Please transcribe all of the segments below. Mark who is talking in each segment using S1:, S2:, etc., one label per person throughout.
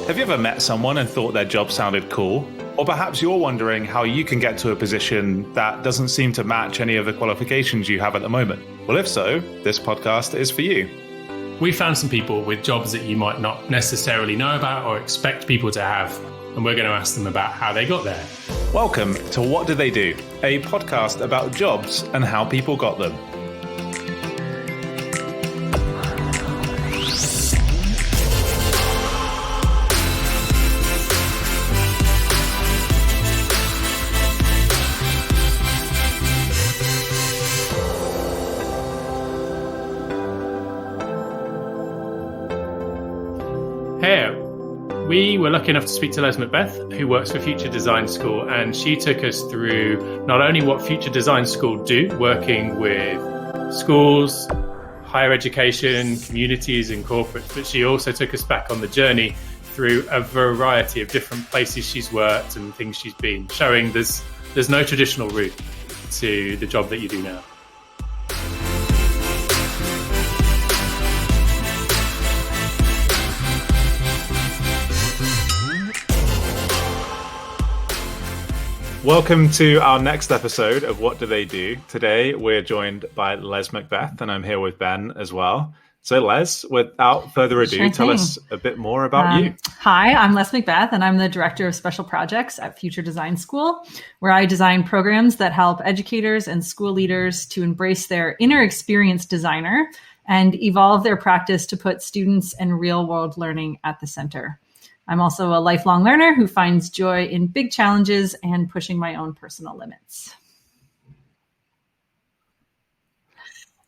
S1: Have you ever met someone and thought their job sounded cool? Or perhaps you're wondering how you can get to a position that doesn't seem to match any of the qualifications you have at the moment. Well, if so, this podcast is for you.
S2: We found some people with jobs that you might not necessarily know about or expect people to have, and we're going to ask them about how they got there.
S1: Welcome to What Do They Do? A podcast about jobs and how people got them.
S2: Hey, we were lucky enough to speak to Les McBeth, who works for Future Design School, and she took us through not only what Future Design School do, working with schools, higher education, communities and corporates, but she also took us back on the journey through a variety of different places she's worked and things she's been, showing there's no traditional route to the job that you do now.
S1: Welcome to our next episode of What Do They Do? Today, we're joined by Les McBeth, and I'm here with Ben as well. So Les, without further ado, tell us a bit more about you.
S3: Hi, I'm Les McBeth, and I'm the Director of Special Projects at Future Design School, where I design programs that help educators and school leaders to embrace their inner experience designer and evolve their practice to put students and real-world learning at the center. I'm also a lifelong learner who finds joy in big challenges and pushing my own personal limits.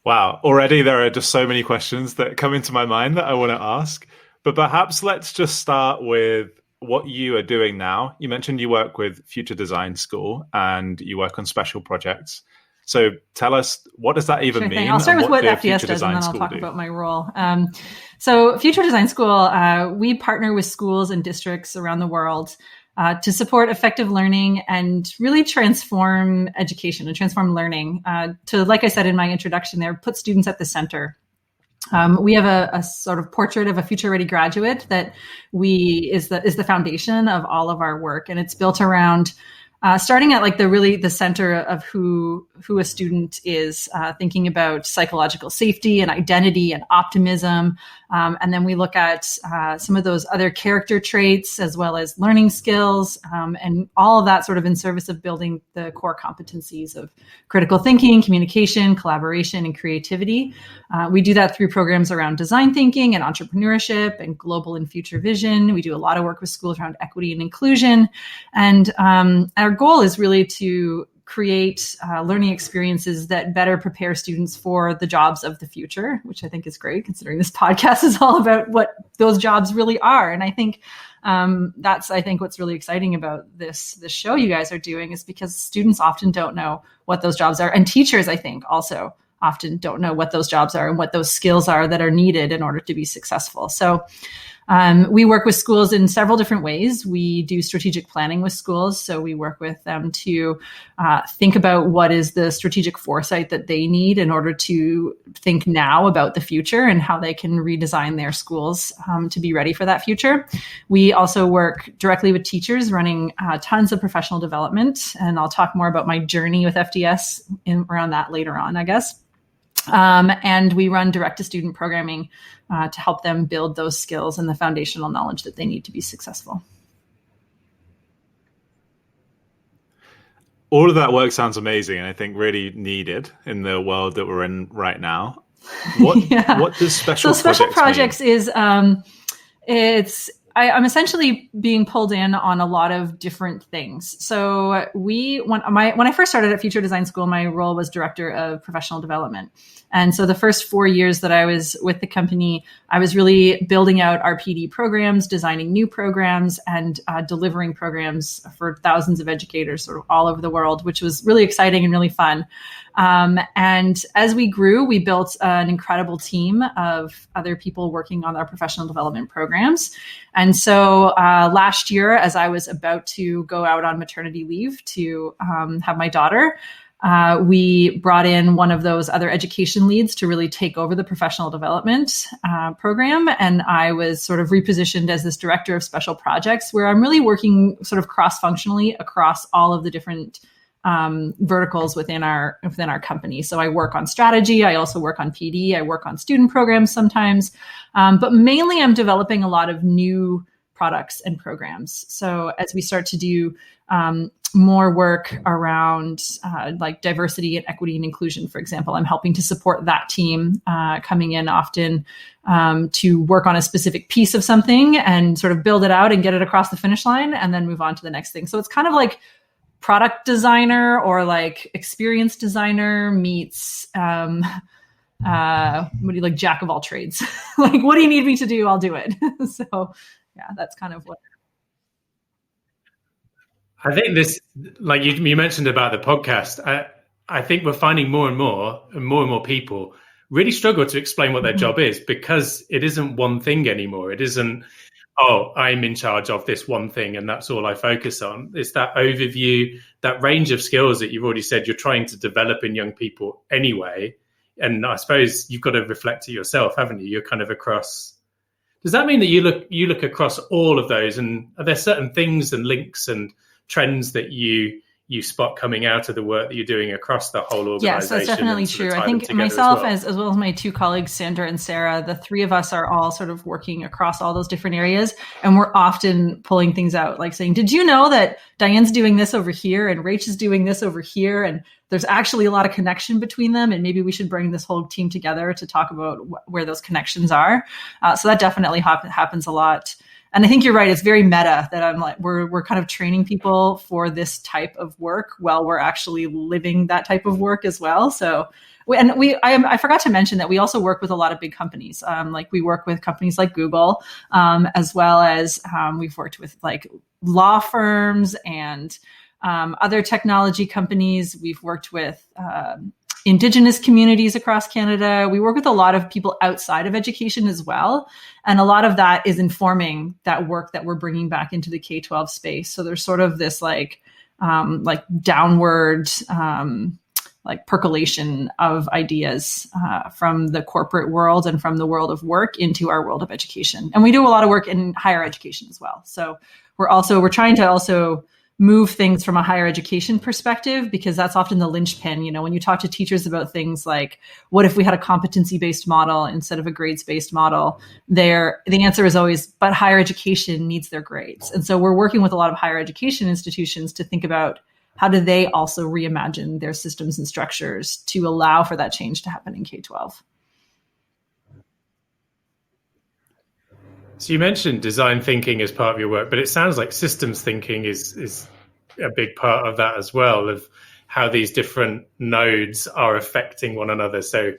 S1: Wow. Already there are just so many questions that come into my mind that I want to ask. But perhaps let's just start with what you are doing now. You mentioned you work with Future Design School and you work on special projects. So tell us, what does that even mean?
S3: I'll start with what FDS does, and then I'll talk about my role. So Future Design School, we partner with schools and districts around the world to support effective learning and really transform education and transform learning to, like I said in my introduction there, put students at the center. We have a sort of portrait of a future-ready graduate that is the foundation of all of our work, and it's built around starting at like the center of who a student is, thinking about psychological safety and identity and optimism. And then we look at some of those other character traits as well as learning skills, and all of that sort of in service of building the core competencies of critical thinking, communication, collaboration, and creativity. We do that through programs around design thinking and entrepreneurship and global and future vision. We do a lot of work with schools around equity and inclusion. And our goal is really to create learning experiences that better prepare students for the jobs of the future, which I think is great considering this podcast is all about what those jobs really are. And I think that's what's really exciting about this show you guys are doing is because students often don't know what those jobs are. And teachers, I think, also often don't know what those jobs are and what those skills are that are needed in order to be successful. So we work with schools in several different ways. We do strategic planning with schools. So we work with them to think about what is the strategic foresight that they need in order to think now about the future and how they can redesign their schools to be ready for that future. We also work directly with teachers running tons of professional development. And I'll talk more about my journey with FDS around that later on, I guess. And we run direct-to-student programming to help them build those skills and the foundational knowledge that they need to be successful.
S1: All of that work sounds amazing and I think really needed in the world that we're in right now. What does special projects
S3: mean? Is I'm essentially being pulled in on a lot of different things. So when I first started at Future Design School, my role was Director of Professional Development. And so the first 4 years that I was with the company, I was really building out our PD programs, designing new programs, and delivering programs for thousands of educators sort of all over the world, which was really exciting and really fun. And as we grew, we built an incredible team of other people working on our professional development programs. And so last year, as I was about to go out on maternity leave to have my daughter, we brought in one of those other education leads to really take over the professional development program. And I was sort of repositioned as this director of special projects, where I'm really working sort of cross-functionally across all of the different verticals within our company. So I work on strategy. I also work on PD. I work on student programs sometimes. But mainly I'm developing a lot of new products and programs. So as we start to do more work around like diversity and equity and inclusion, for example, I'm helping to support that team coming in often to work on a specific piece of something and sort of build it out and get it across the finish line and then move on to the next thing. So it's kind of like product designer or like experience designer meets what do you like, jack of all trades. Like, what do you need me to do? I'll do it. So yeah, that's kind of what.
S2: I think this, like you mentioned about the podcast, I think we're finding more and more people really struggle to explain what their job is, because it isn't one thing anymore. It isn't, oh, I'm in charge of this one thing and that's all I focus on. It's that overview, that range of skills that you've already said you're trying to develop in young people anyway. And I suppose you've got to reflect it yourself, haven't you? You're kind of across. Does that mean that you look across all of those? And are there certain things and links and trends that you spot coming out of the work that you're doing across the whole organization?
S3: Yes, that's definitely true. I think myself, as well as my two colleagues, Sandra and Sarah, the three of us are all sort of working across all those different areas. And we're often pulling things out, like saying, did you know that Diane's doing this over here and Rach is doing this over here? And there's actually a lot of connection between them. And maybe we should bring this whole team together to talk about where those connections are. So that definitely happens a lot. And I think you're right. It's very meta that I'm like, we're kind of training people for this type of work while we're actually living that type of work as well. So, I forgot to mention that we also work with a lot of big companies. Like we work with companies like Google, as well as we've worked with like law firms and other technology companies. We've worked with Indigenous communities across Canada. We work with a lot of people outside of education as well. And a lot of that is informing that work that we're bringing back into the K-12 space. So there's sort of this like downward, like percolation of ideas from the corporate world and from the world of work into our world of education. And we do a lot of work in higher education as well. So we're trying to also move things from a higher education perspective, because that's often the linchpin. You know, when you talk to teachers about things like, what if we had a competency-based model instead of a grades-based model? The answer is always, but higher education needs their grades. And so we're working with a lot of higher education institutions to think about how do they also reimagine their systems and structures to allow for that change to happen in K-12.
S2: So you mentioned design thinking as part of your work, but it sounds like systems thinking is a big part of that as well, of how these different nodes are affecting one another. So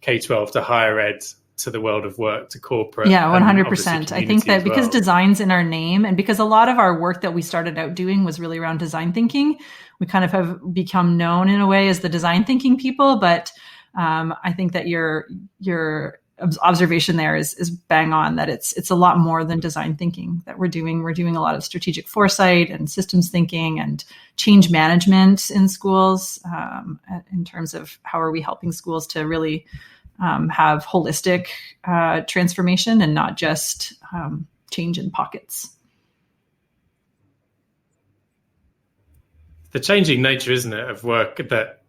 S2: K-12 to higher ed, to the world of work, to corporate.
S3: Yeah, 100%. I think that because design's in our name, and because a lot of our work that we started out doing was really around design thinking, we kind of have become known in a way as the design thinking people. But I think that your observation there is bang on, that it's a lot more than design thinking that we're doing. We're doing a lot of strategic foresight and systems thinking and change management in schools, in terms of how are we helping schools to really have holistic transformation and not just change in pockets.
S2: The changing nature, isn't it, of work, that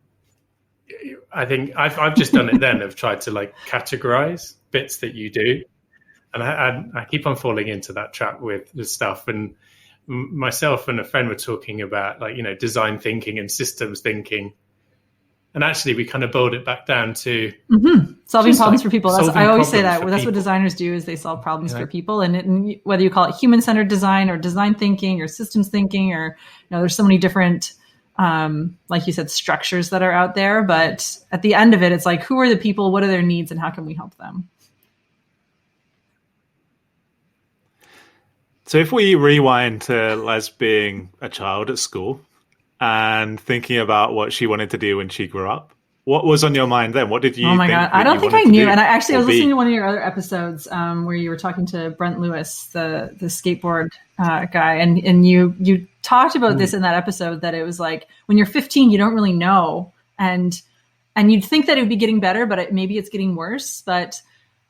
S2: I think I've just done it then, of tried to like categorize bits that you do. And I keep on falling into that trap with stuff. And myself and a friend were talking about, like, you know, design thinking and systems thinking. And actually we kind of boiled it back down to
S3: solving problems for people. I always say that that's what designers do, is they solve problems for people. And whether you call it human-centered design or design thinking or systems thinking, or, you know, there's so many different like you said, structures that are out there. But at the end of it, it's like, who are the people? What are their needs? And how can we help them?
S1: So if we rewind to Les being a child at school and thinking about what she wanted to do when she grew up, what was on your mind then? What did you
S3: Oh my
S1: think
S3: God. I don't think I knew. And I was listening to one of your other episodes where you were talking to Brent Lewis, the skateboard guy. And you talked about this in that episode, that it was like, when you're 15, you don't really know And you'd think that it would be getting better, but maybe it's getting worse. But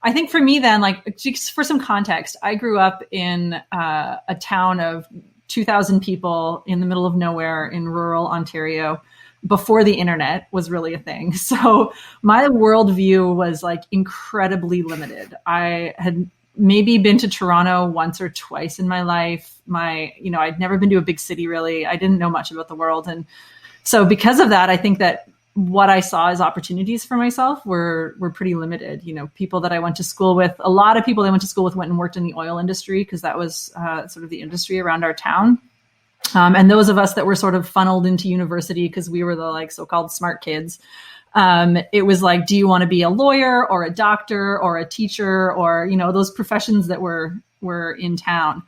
S3: I think for me then, like, just for some context, I grew up in a town of 2,000 people in the middle of nowhere in rural Ontario before the internet was really a thing. So my worldview was like incredibly limited. I had maybe been to Toronto once or twice in my life. I'd never been to a big city really. I didn't know much about the world. And so because of that, I think that what I saw as opportunities for myself were pretty limited. People that I went to school with, a lot of people I went to school with went and worked in the oil industry because that was sort of the industry around our town. And those of us that were sort of funneled into university because we were the like so-called smart kids, it was like, do you want to be a lawyer or a doctor or a teacher or, those professions that were in town.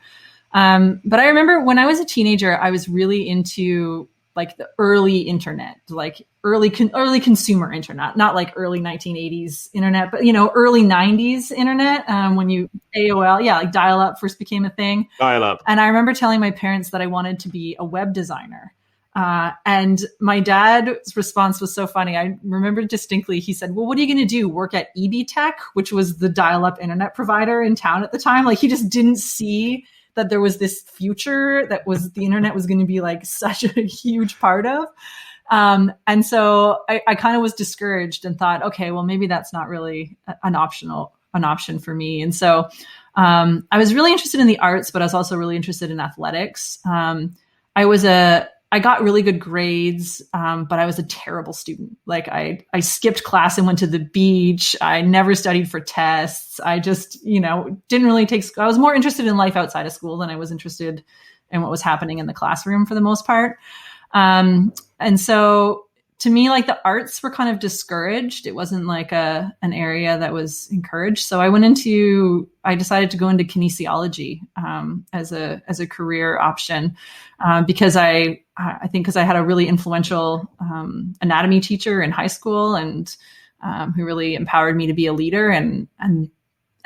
S3: But I remember when I was a teenager, I was really into like the early internet, like early consumer internet, not like early 1980s internet, but early 90s internet. When AOL, like dial-up first became a thing.
S1: Dial-up.
S3: And I remember telling my parents that I wanted to be a web designer. And my dad's response was so funny. I remember distinctly. He said, "Well, what are you going to do? Work at EB Tech, which was the dial-up internet provider in town at the time?" Like he just didn't see that there was this future that was the internet was going to be like such a huge part of. And so I kind of was discouraged and thought, okay, well, maybe that's not really an option for me. And so I was really interested in the arts, but I was also really interested in athletics. I got really good grades, but I was a terrible student. Like I skipped class and went to the beach. I never studied for tests. I just, didn't really I was more interested in life outside of school than I was interested in what was happening in the classroom for the most part. And so to me, like the arts were kind of discouraged. It wasn't like an area that was encouraged. So I decided to go into kinesiology as a career option because I think because I had a really influential anatomy teacher in high school and who really empowered me to be a leader and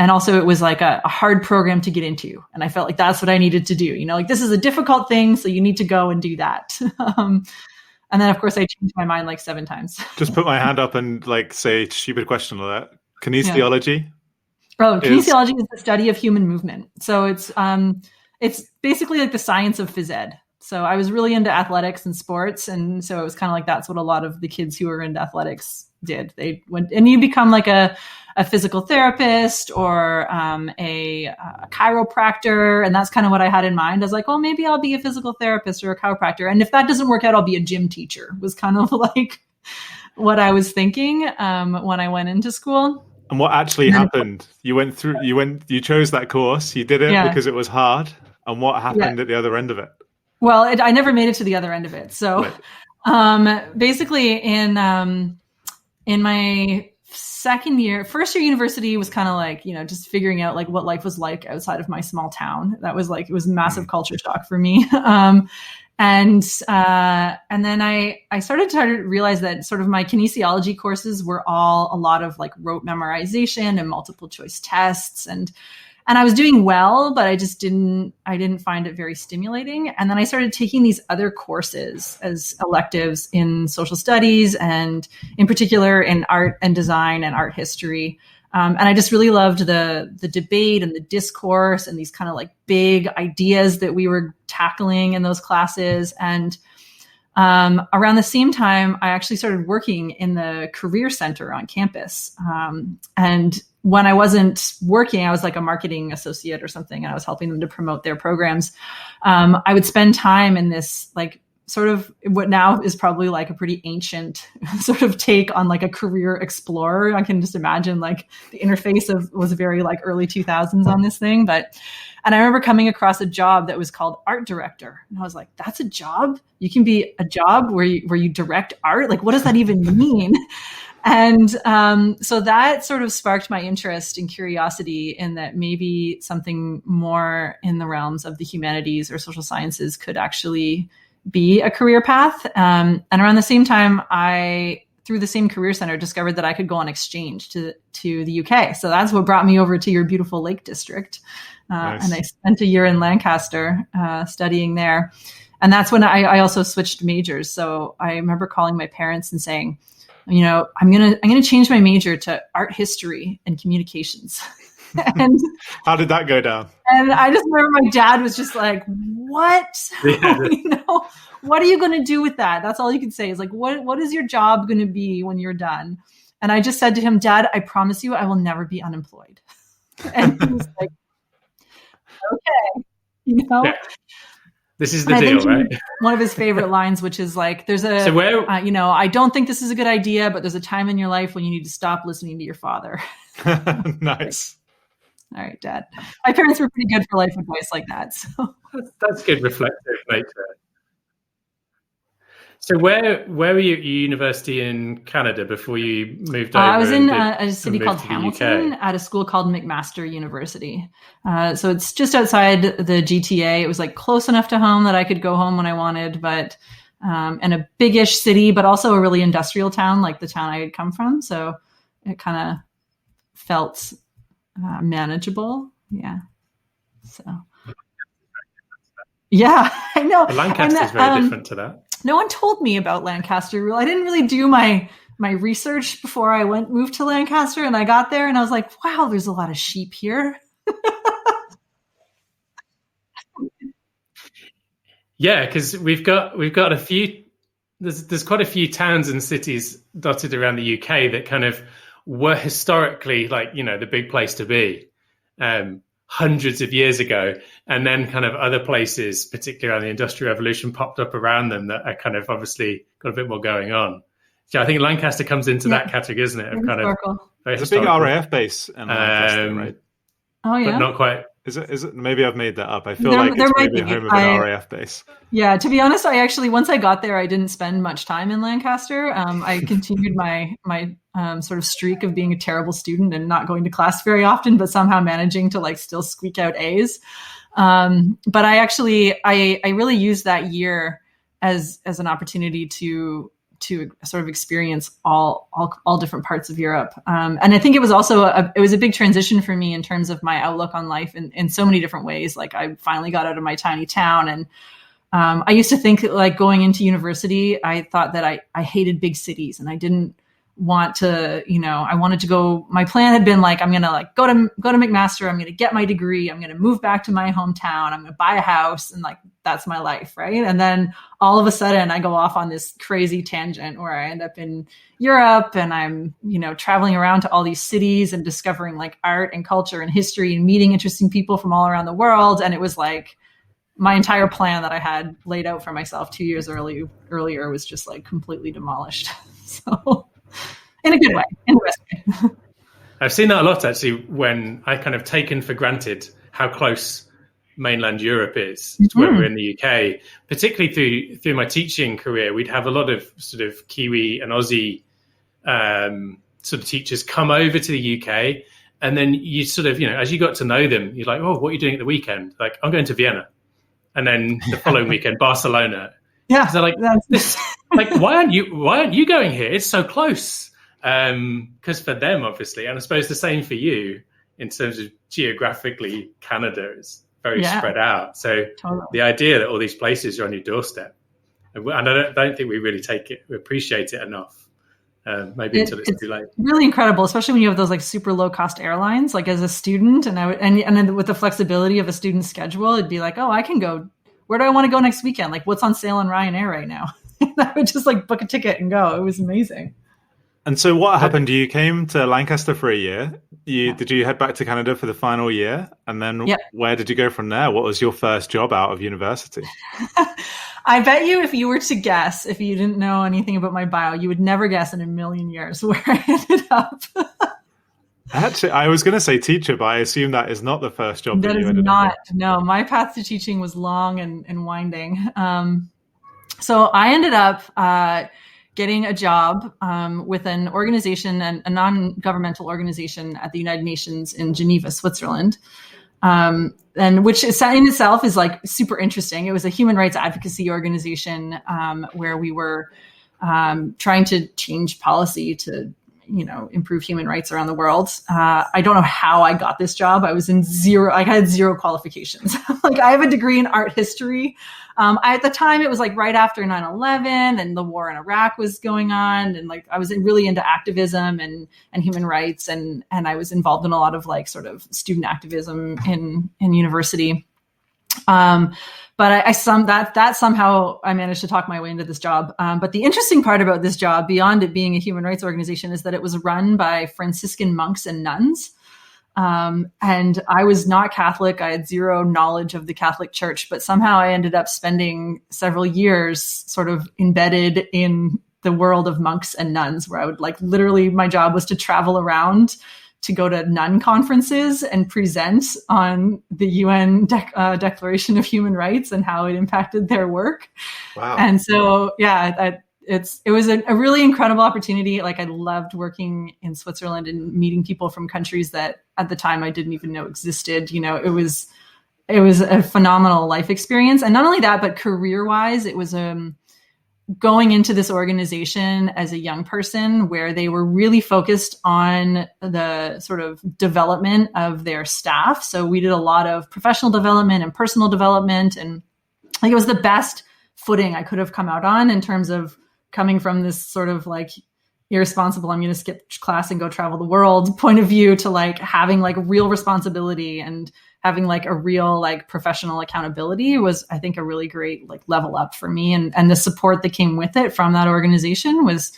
S3: also it was like a hard program to get into. And I felt like that's what I needed to do. Like this is a difficult thing, so you need to go and do that. And then, of course, I changed my mind like 7 times.
S1: Just put my hand up and like say stupid question like that. Kinesiology?
S3: Yeah. Kinesiology is the study of human movement. So it's basically like the science of phys ed. So I was really into athletics and sports. And so it was kind of like that's what a lot of the kids who were into athletics did. They went and you become like a physical therapist or a chiropractor. And that's kind of what I had in mind. I was like, well, maybe I'll be a physical therapist or a chiropractor. And if that doesn't work out, I'll be a gym teacher was kind of like what I was thinking when I went into school.
S1: And what actually happened? You chose that course. You did it because it was hard. And what happened at the other end of it?
S3: Well, I never made it to the other end of it. So basically in my first year university was kind of like, just figuring out like what life was like outside of my small town. That was like, it was massive culture shock for me. And then I started to realize that sort of my kinesiology courses were all a lot of like rote memorization and multiple choice tests. And I was doing well, but I didn't find it very stimulating. And then I started taking these other courses as electives in social studies and in particular in art and design and art history. And I just really loved the debate and the discourse and these kind of like big ideas that we were tackling in those classes. And around the same time, I actually started working in the career center on campus. And when I wasn't working, I was like a marketing associate or something, and I was helping them to promote their programs. I would spend time in this like sort of what now is probably like a pretty ancient sort of take on like a career explorer. I can just imagine like the interface was very like early 2000s on this thing. And I remember coming across a job that was called art director. And I was like, that's a job? You can be a job where you direct art? Like, what does that even mean? And so that sort of sparked my interest and curiosity in that maybe something more in the realms of the humanities or social sciences could actually be a career path. And around the same time, I through the same career center, discovered that I could go on exchange to the UK. So that's what brought me over to your beautiful Lake District. Nice. And I spent a year in Lancaster studying there. And that's when I also switched majors. So I remember calling my parents and saying, you know, I'm gonna change my major to art history and communications. And
S1: how did that go down?
S3: And I just remember my dad was just like, what? Yeah. You know, what are you going to do with that? That's all you can say is like, what is your job going to be when you're done? And I just said to him, Dad, I promise you, I will never be unemployed. And he was like, okay, you know. Yeah.
S2: This is the deal, right?
S3: One of his favorite lines, which is like, there's a, so where, you know, I don't think this is a good idea, but there's a time in your life when you need to stop listening to your father.
S1: Nice.
S3: All right, Dad. My parents were pretty good for life advice like that. So
S2: that's good reflective nature. So where were you at university in Canada before you moved over?
S3: I was in a city called Hamilton at a school called McMaster University. So it's just outside the GTA. It was like close enough to home that I could go home when I wanted, but and a big-ish city, but also a really industrial town like the town I had come from. So it kind of felt manageable. Yeah. So. Yeah, I know.
S2: But Lancaster is very different to that.
S3: No one told me about Lancaster. I didn't really do my research before I moved to Lancaster, and I got there and I was like, wow, there's a lot of sheep here.
S2: Yeah, because we've got a few. There's quite a few towns and cities dotted around the UK that kind of were historically like, you know, the big place to be hundreds of years ago, and then kind of other places, particularly around the Industrial Revolution, popped up around them that are kind of obviously got a bit more going on. So I think Lancaster comes into that category, isn't it? Of kind of
S1: there's a big RAF base in Lancaster, right?
S3: Oh yeah,
S2: but not quite.
S1: Is it? Maybe I've made that up. I feel like it's maybe home of an RAF base.
S3: Yeah, to be honest, I actually, once I got there, I didn't spend much time in Lancaster. I continued my sort of streak of being a terrible student and not going to class very often, but somehow managing to like still squeak out A's. But I actually, I really used that year as an opportunity to sort of experience all different parts of Europe. And I think it was also a big transition for me in terms of my outlook on life in so many different ways. Like I finally got out of my tiny town, and I used to think like going into university, I thought that I hated big cities and I didn't want to, you know, I wanted to go, my plan had been like, I'm going to like go to McMaster. I'm going to get my degree. I'm going to move back to my hometown. I'm going to buy a house, and like, that's my life. Right. And then all of a sudden I go off on this crazy tangent where I end up in Europe, and I'm, you know, traveling around to all these cities and discovering like art and culture and history and meeting interesting people from all around the world. And it was like my entire plan that I had laid out for myself 2 years earlier was just like completely demolished. So in a good way, in the best way.
S2: I've seen that a lot actually when I kind of taken for granted how close mainland Europe is to when we're in the UK, particularly through my teaching career. We'd have a lot of sort of Kiwi and Aussie sort of teachers come over to the UK, and then you sort of, you know, as you got to know them, you're like, oh, what are you doing at the weekend? Like, I'm going to Vienna. And then the following weekend, Barcelona.
S3: Yeah.
S2: They're like, this, like, why aren't you going here? It's so close. Because for them, obviously, and I suppose the same for you in terms of geographically, Canada is very spread out. So the idea that all these places are on your doorstep, and I don't think we really appreciate it enough. Maybe until it's too late.
S3: Really incredible, especially when you have those like super low cost airlines. Like as a student, and then with the flexibility of a student's schedule, it'd be like, oh, I can go. Where do I want to go next weekend? Like, what's on sale on Ryanair right now? I would just like book a ticket and go. It was amazing.
S1: And so what happened? You came to Lancaster for a year. Did you head back to Canada for the final year? And then where did you go from there? What was your first job out of university?
S3: I bet you if you were to guess, if you didn't know anything about my bio, you would never guess in a million years where I ended up.
S1: Actually, I was going to say teacher, but I assume that is not the first job that you ended up with.
S3: No, my path to teaching was long and winding. So I ended up getting a job with an organization, a non-governmental organization at the United Nations in Geneva, Switzerland, and which in itself is like super interesting. It was a human rights advocacy organization where we were trying to change policy to, improve human rights around the world. I don't know how I got this job. I had zero qualifications. I have a degree in art history. At the time, it was right after 9/11 and the war in Iraq was going on. And I was really into activism and human rights. And I was involved in a lot of sort of student activism in university. But somehow I managed to talk my way into this job. But the interesting part about this job, beyond it being a human rights organization, is that it was run by Franciscan monks and nuns. And I was not Catholic. I had zero knowledge of the Catholic Church, but somehow I ended up spending several years sort of embedded in the world of monks and nuns, where I would literally, my job was to travel around to go to nun conferences and present on the UN Declaration of Human Rights and how it impacted their work.
S1: Wow.
S3: And so, it was a really incredible opportunity. I loved working in Switzerland and meeting people from countries that at the time I didn't even know existed. It was a phenomenal life experience. And not only that, but career-wise, it was going into this organization as a young person where they were really focused on the sort of development of their staff. So we did a lot of professional development and personal development. And it was the best footing I could have come out on in terms of coming from this sort of irresponsible, I'm going to skip class and go travel the world point of view to having real responsibility and having a real professional accountability was, I think, a really great level up for me. And the support that came with it from that organization was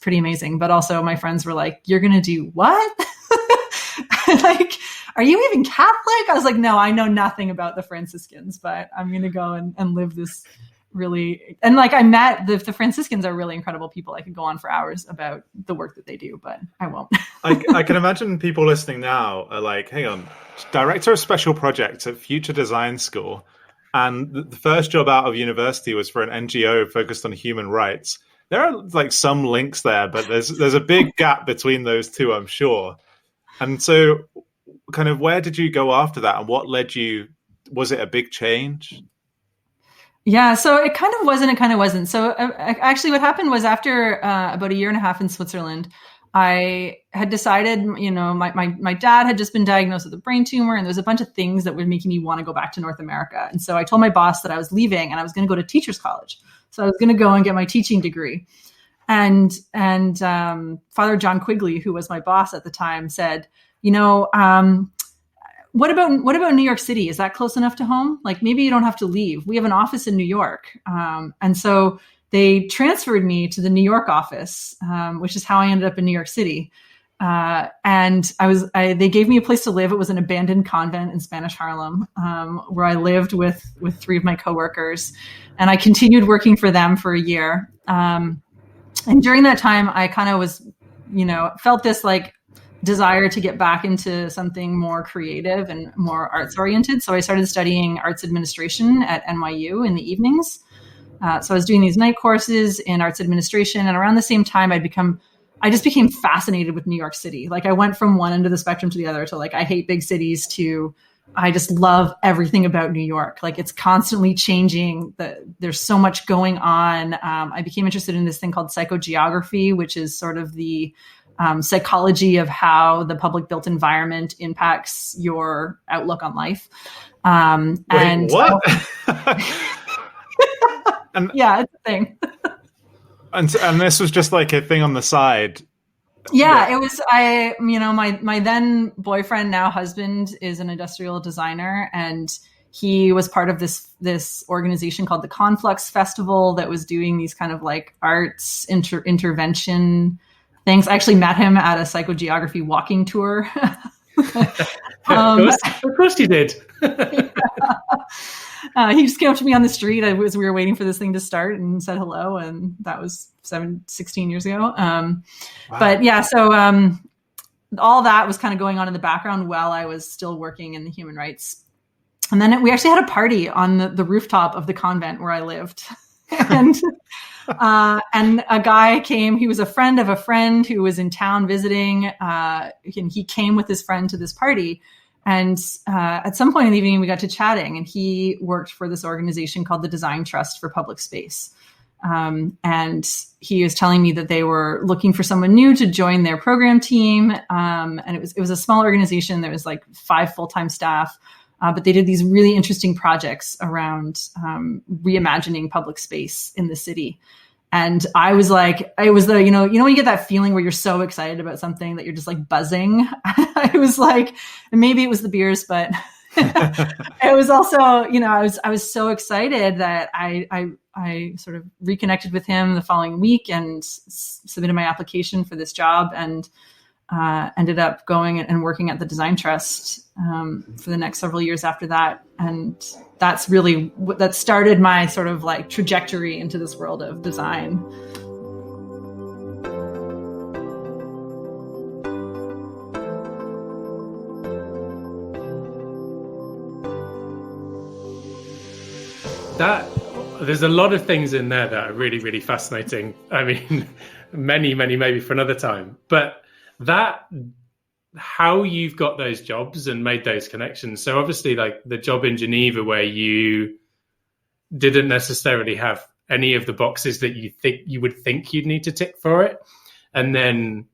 S3: pretty amazing. But also my friends were like, "You're going to do what? Are you even Catholic?" I was like, "No, I know nothing about the Franciscans, but I'm going to go and live this really." And I met the Franciscans are really incredible people. I could go on for hours about the work that they do, but I won't.
S1: I can imagine people listening now are like, hang on, director of special projects at Future Design School. And the first job out of university was for an NGO focused on human rights. There are some links there, but there's a big gap between those two, I'm sure. And so kind of where did you go after that? And what led you? Was it a big change?
S3: Yeah, so it kind of was and it kind of wasn't. So actually what happened was after about a year and a half in Switzerland, I had decided, my dad had just been diagnosed with a brain tumor and there was a bunch of things that were making me want to go back to North America. And so I told my boss that I was leaving and I was going to go to teacher's college. So I was going to go and get my teaching degree. And Father John Quigley, who was my boss at the time, said, what about New York City? Is that close enough to home? Maybe you don't have to leave. We have an office in New York. And so they transferred me to the New York office, which is how I ended up in New York City. And they gave me a place to live. It was an abandoned convent in Spanish Harlem, where I lived with three of my coworkers. And I continued working for them for a year. And during that time, I kind of was, felt this desire to get back into something more creative and more arts oriented. So I started studying arts administration at NYU in the evenings. So I was doing these night courses in arts administration. And around the same time, I just became fascinated with New York City. I went from one end of the spectrum to the other to I hate big cities to I just love everything about New York. It's constantly changing. There's so much going on. I became interested in this thing called psychogeography, which is sort of the psychology of how the public built environment impacts your outlook on life.
S1: Wait, what?
S3: Yeah, it's a thing.
S1: and this was just a thing on the side.
S3: Yeah, it was. My then boyfriend, now husband, is an industrial designer, and he was part of this organization called the Conflux Festival that was doing these kind of arts intervention things. I actually met him at a psychogeography walking tour.
S2: Of course you did.
S3: He just came up to me on the street as we were waiting for this thing to start and said hello. And that was 16 years ago. Wow. But yeah, so all that was kind of going on in the background while I was still working in the human rights. And then we actually had a party on the rooftop of the convent where I lived. And a guy came. He was a friend of a friend who was in town visiting. And he came with his friend to this party. And at some point in the evening, we got to chatting. And he worked for this organization called the Design Trust for Public Space. And he was telling me that they were looking for someone new to join their program team. And it was a small organization. There was like 5 full-time staff, but they did these really interesting projects around reimagining public space in the city. And I was like, it was the, when you get that feeling where you're so excited about something that you're just like buzzing. I was like, and maybe it was the beers, but it was also, I was so excited that I sort of reconnected with him the following week and submitted my application for this job, and ended up going and working at the Design Trust for the next several years after that. And that's really that started my sort of like trajectory into this world of design.
S2: There's a lot of things in there that are really, really fascinating. I mean, many, maybe for another time. But how you've got those jobs and made those connections. So obviously, like the job in Geneva, where you didn't necessarily have any of the boxes that you would think you'd need to tick for it. And then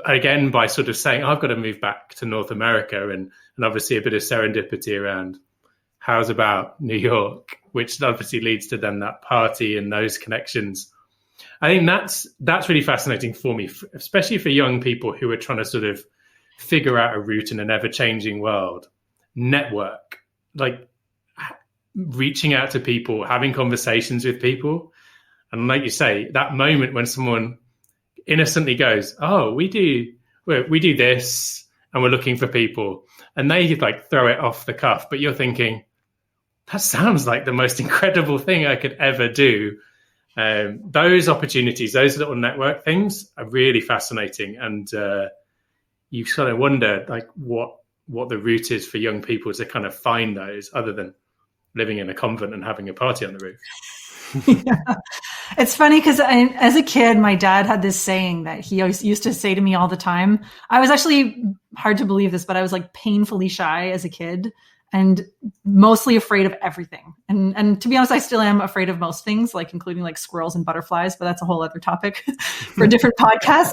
S2: again, by sort of saying, I've got to move back to North America, and obviously a bit of serendipity around how's about New York, which obviously leads to then that party and those connections. I think that's really fascinating for me, especially for young people who are trying to sort of figure out a route in an ever-changing world. Network, like reaching out to people, having conversations with people. And like you say, that moment when someone innocently goes, oh, we do this and we're looking for people. And they like throw it off the cuff, but you're thinking, that sounds like the most incredible thing I could ever do. Those opportunities, those little network things are really fascinating. And you sort of wonder like what the route is for young people to kind of find those, other than living in a convent and having a party on the roof.
S3: Yeah. It's funny because as a kid, my dad had this saying that he always used to say to me all the time. I was actually, hard to believe this, but I was like painfully shy as a kid and mostly afraid of everything. And to be honest, I still am afraid of most things, like including like squirrels and butterflies, but that's a whole other topic for a different podcast.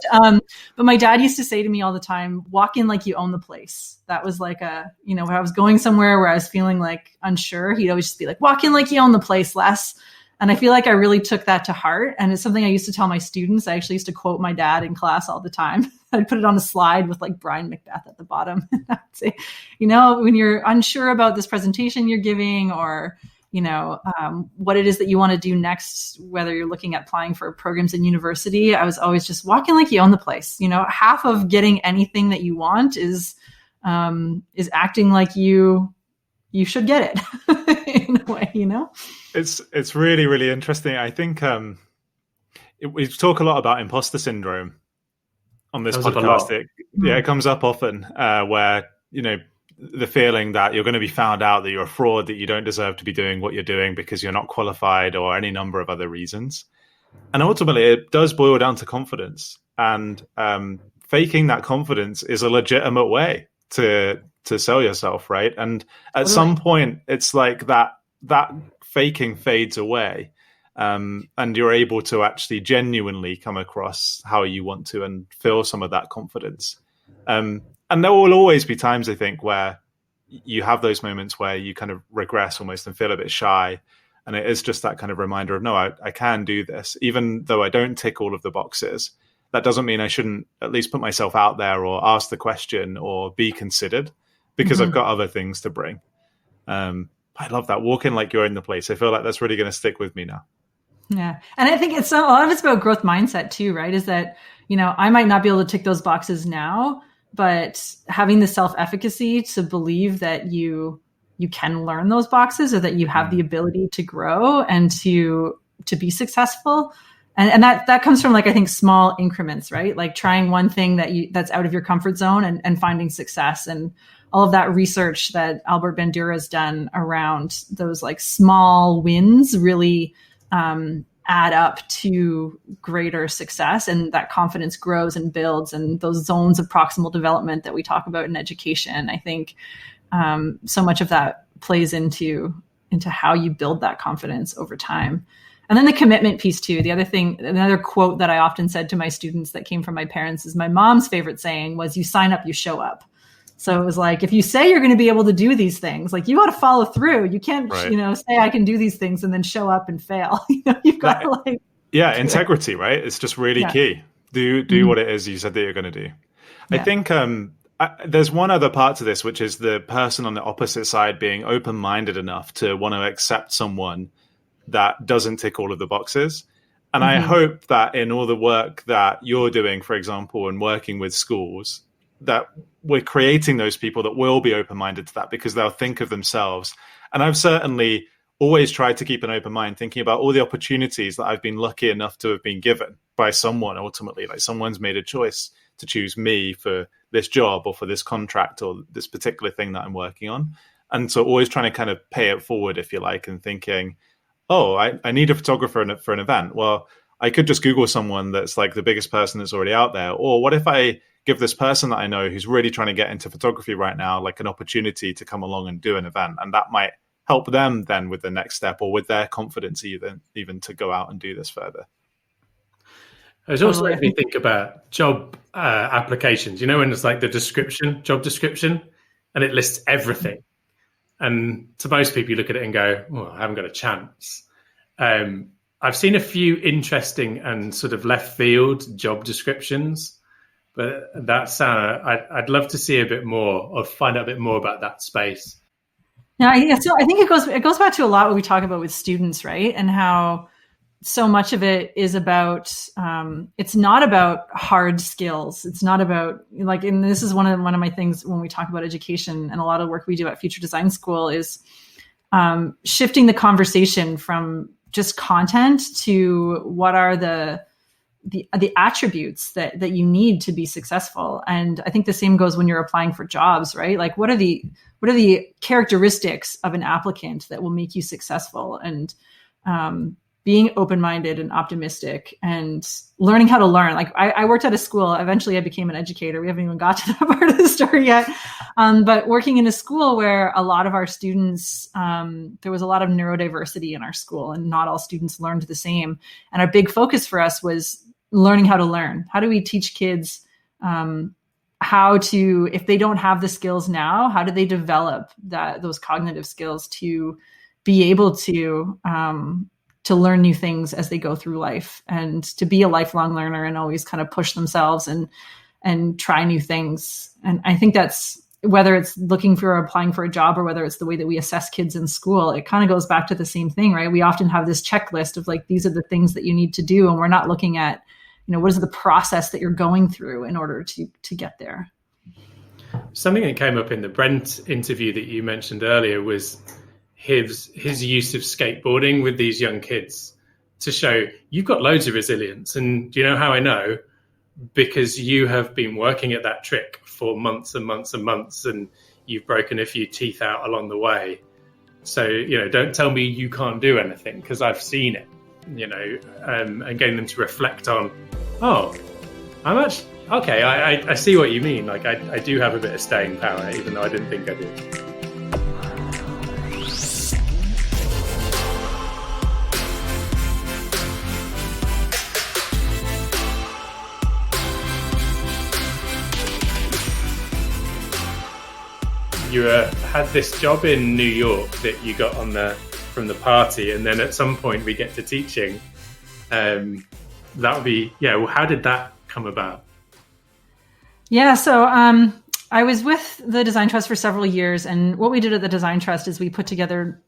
S3: But my dad used to say to me all the time, walk in like you own the place. That was like when I was going somewhere where I was feeling like unsure, he'd always just be like, walk in like you own the place, Les. And I feel like I really took that to heart. And it's something I used to tell my students. I actually used to quote my dad in class all the time. I'd put it on a slide with like Brian McBeth at the bottom. I'd say, when you're unsure about this presentation you're giving, or, what it is that you want to do next, whether you're looking at applying for programs in university, I was always just walking like you own the place. Half of getting anything that you want is acting like you should get it in a way,
S1: It's really, really interesting. I think we talk a lot about imposter syndrome on this podcast. It comes up often where, the feeling that you're going to be found out, that you're a fraud, that you don't deserve to be doing what you're doing because you're not qualified, or any number of other reasons. And ultimately, it does boil down to confidence. And faking that confidence is a legitimate way to sell yourself, right? And at some point, it's like that faking fades away, and you're able to actually genuinely come across how you want to and feel some of that confidence. And there will always be times, I think, where you have those moments where you kind of regress almost and feel a bit shy. And it is just that kind of reminder of, no, I can do this. Even though I don't tick all of the boxes, that doesn't mean I shouldn't at least put myself out there or ask the question or be considered, because I've got other things to bring. I love that. Walk in like you're in the place. I feel like that's really going to stick with me now.
S3: Yeah. And I think a lot of it's about growth mindset too, right? Is that, I might not be able to tick those boxes now, but having the self-efficacy to believe that you can learn those boxes, or that you have the ability to grow and to be successful. And that comes from, like, I think small increments, right? Like trying one thing that's out of your comfort zone and finding success, and all of that research that Albert Bandura has done around those like small wins really add up to greater success, and that confidence grows and builds, and those zones of proximal development that we talk about in education. I think so much of that plays into how you build that confidence over time. And then the commitment piece too. The other thing, another quote that I often said to my students that came from my parents is my mom's favorite saying was, you sign up, you show up. So it was like, if you say you're going to be able to do these things, like you got to follow through. You can't, say I can do these things and then show up and fail. You've got to like.
S1: Yeah. Integrity, right? It's just really key. Do what it is you said that you're going to do. Yeah. I think there's one other part to this, which is the person on the opposite side being open-minded enough to want to accept someone that doesn't tick all of the boxes. And I hope that in all the work that you're doing, for example, and working with schools, that we're creating those people that will be open-minded to that, because they'll think of themselves. And I've certainly always tried to keep an open mind, thinking about all the opportunities that I've been lucky enough to have been given by someone ultimately. Like someone's made a choice to choose me for this job or for this contract or this particular thing that I'm working on. And so always trying to kind of pay it forward, if you like, and thinking, oh, I need a photographer for an event. Well, I could just Google someone that's like the biggest person that's already out there. Or what if I give this person that I know who's really trying to get into photography right now, like an opportunity to come along and do an event? And that might help them then with the next step or with their confidence even to go out and do this further.
S2: I was also making me think about job applications, when it's like the job description, and it lists everything. And to most people, you look at it and go, well, I haven't got a chance. I've seen a few interesting and sort of left field job descriptions, but that's I'd love to see a bit more or find out a bit more about that space.
S3: Yeah, so I think it goes back to a lot what we talk about with students, right? And how so much of it is about it's not about hard skills. It's not about like, and this is one of my things when we talk about education, and a lot of work we do at Future Design School is shifting the conversation from just content to what are the attributes that you need to be successful. And I think the same goes when you're applying for jobs, right? Like what are the characteristics of an applicant that will make you successful? And being open-minded and optimistic and learning how to learn. Like I worked at a school. Eventually I became an educator. We haven't even got to that part of the story yet. But working in a school where a lot of our students, there was a lot of neurodiversity in our school, and not all students learned the same. And our big focus for us was learning how to learn. How do we teach kids how to, if they don't have the skills now, how do they develop those cognitive skills to be able to learn new things as they go through life, and to be a lifelong learner and always kind of push themselves and try new things. And I think that's, whether it's looking for or applying for a job, or whether it's the way that we assess kids in school, it kind of goes back to the same thing, right? We often have this checklist of like, these are the things that you need to do. And we're not looking at, what is the process that you're going through in order to get there.
S2: Something that came up in the Brent interview that you mentioned earlier was his use of skateboarding with these young kids to show you've got loads of resilience. And do you know how I know? Because you have been working at that trick for months and months and months, and you've broken a few teeth out along the way. So, don't tell me you can't do anything, because I've seen it, and getting them to reflect on, I see what you mean. Like I do have a bit of staying power, even though I didn't think I did. You had this job in New York that you got from the party, and then at some point we get to teaching. That would be, well, how did that come about?
S3: Yeah, so I was with the Design Trust for several years, and what we did at the Design Trust is we put together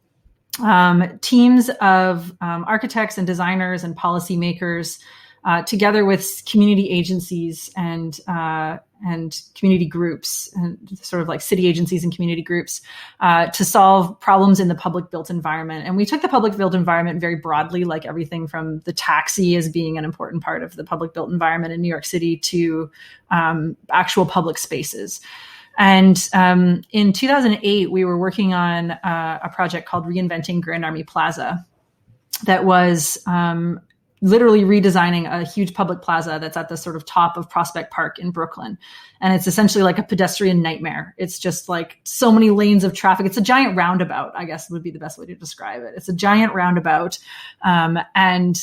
S3: teams of architects and designers and policymakers together with community agencies and community groups, and sort of like city agencies and community groups to solve problems in the public built environment. And we took the public built environment very broadly, like everything from the taxi as being an important part of the public built environment in New York City to actual public spaces. And in 2008, we were working on a project called Reinventing Grand Army Plaza that was literally redesigning a huge public plaza that's at the sort of top of Prospect Park in Brooklyn. And it's essentially like a pedestrian nightmare. It's just like so many lanes of traffic. It's a giant roundabout, I guess would be the best way to describe it. It's a giant roundabout. And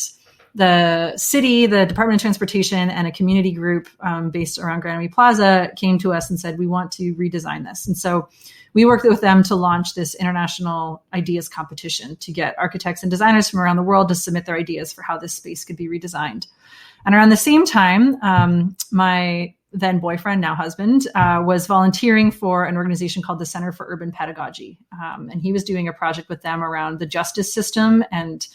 S3: the city, the Department of Transportation, and a community group based around Grand Army Plaza came to us and said, we want to redesign this. And so we worked with them to launch this international ideas competition to get architects and designers from around the world to submit their ideas for how this space could be redesigned. And around the same time, my then boyfriend, now husband, was volunteering for an organization called the Center for Urban Pedagogy. And he was doing a project with them around the justice system and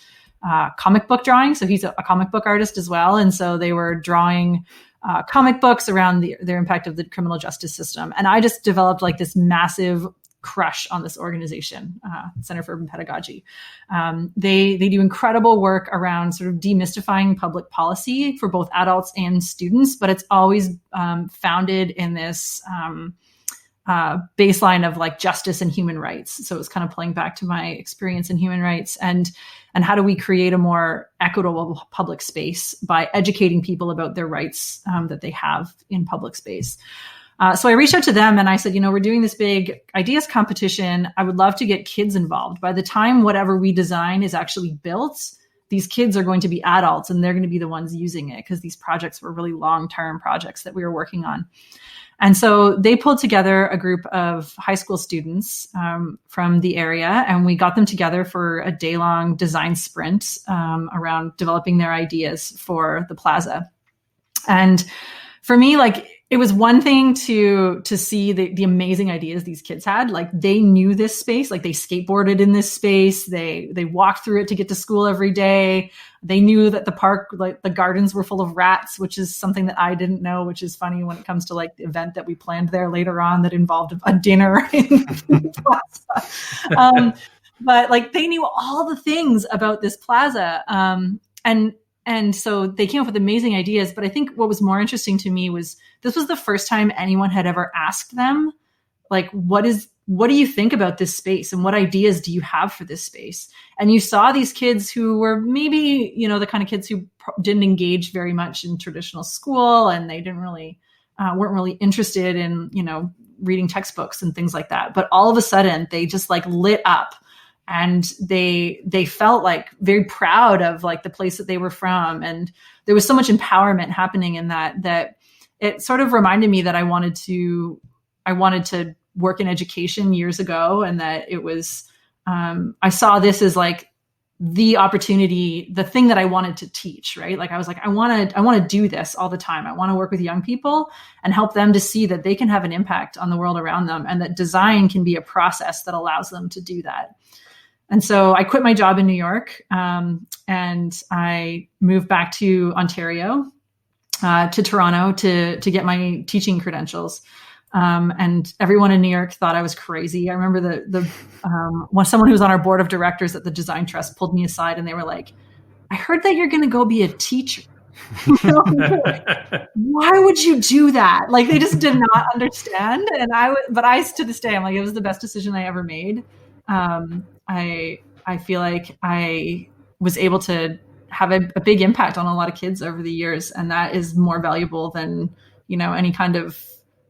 S3: comic book drawing. So he's a comic book artist as well. And so they were drawing comic books around their impact of the criminal justice system. And I just developed like this massive crush on this organization, Center for Urban Pedagogy. They do incredible work around sort of demystifying public policy for both adults and students, but it's always founded in this baseline of like justice and human rights. So it's kind of playing back to my experience in human rights and how do we create a more equitable public space by educating people about their rights that they have in public space. So I reached out to them and I said, we're doing this big ideas competition. I would love to get kids involved. By the time whatever we design is actually built, these kids are going to be adults and they're going to be the ones using it because these projects were really long-term projects that we were working on. And so they pulled together a group of high school students from the area, and we got them together for a day-long design sprint around developing their ideas for the plaza. And for me, like, it was one thing to see the amazing ideas these kids had. Like, they knew this space, like they skateboarded in this space. They walked through it to get to school every day. They knew that the park, like the gardens were full of rats, which is something that I didn't know, which is funny when it comes to like the event that we planned there later on that involved a dinner in the plaza. But like, they knew all the things about this plaza. And so they came up with amazing ideas. But I think what was more interesting to me was this was the first time anyone had ever asked them, like, what do you think about this space and what ideas do you have for this space? And you saw these kids who were maybe, the kind of kids who didn't engage very much in traditional school, and they didn't really, weren't really interested in, reading textbooks and things like that. But all of a sudden they just like lit up. And they felt like very proud of like the place that they were from. And there was so much empowerment happening in that it sort of reminded me that I wanted to work in education years ago. And that it was, I saw this as like the opportunity, the thing that I wanted to teach, right? Like I was like, I want to do this all the time. I want to work with young people and help them to see that they can have an impact on the world around them and that design can be a process that allows them to do that. And so I quit my job in New York and I moved back to Ontario, to Toronto to get my teaching credentials. And everyone in New York thought I was crazy. I remember someone who was on our board of directors at the Design Trust pulled me aside and they were like, I heard that you're going to go be a teacher. Why would you do that? Like, they just did not understand. But I, to this day, I'm like, it was the best decision I ever made. I feel like I was able to have a big impact on a lot of kids over the years. And that is more valuable than, any kind of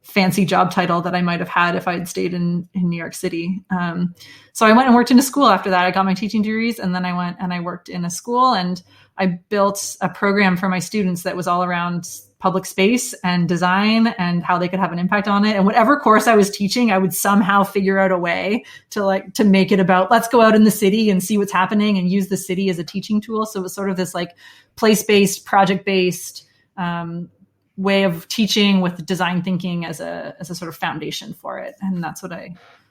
S3: fancy job title that I might have had if I had stayed in New York City. So I went and worked in a school after that. I got my teaching degrees and then I went and I worked in a school and I built a program for my students that was all around public space and design and how they could have an impact on it. And whatever course I was teaching, I would somehow figure out a way to make it about, let's go out in the city and see what's happening and use the city as a teaching tool. So it was sort of this like place-based, project-based way of teaching with design thinking as a sort of foundation for it. And that's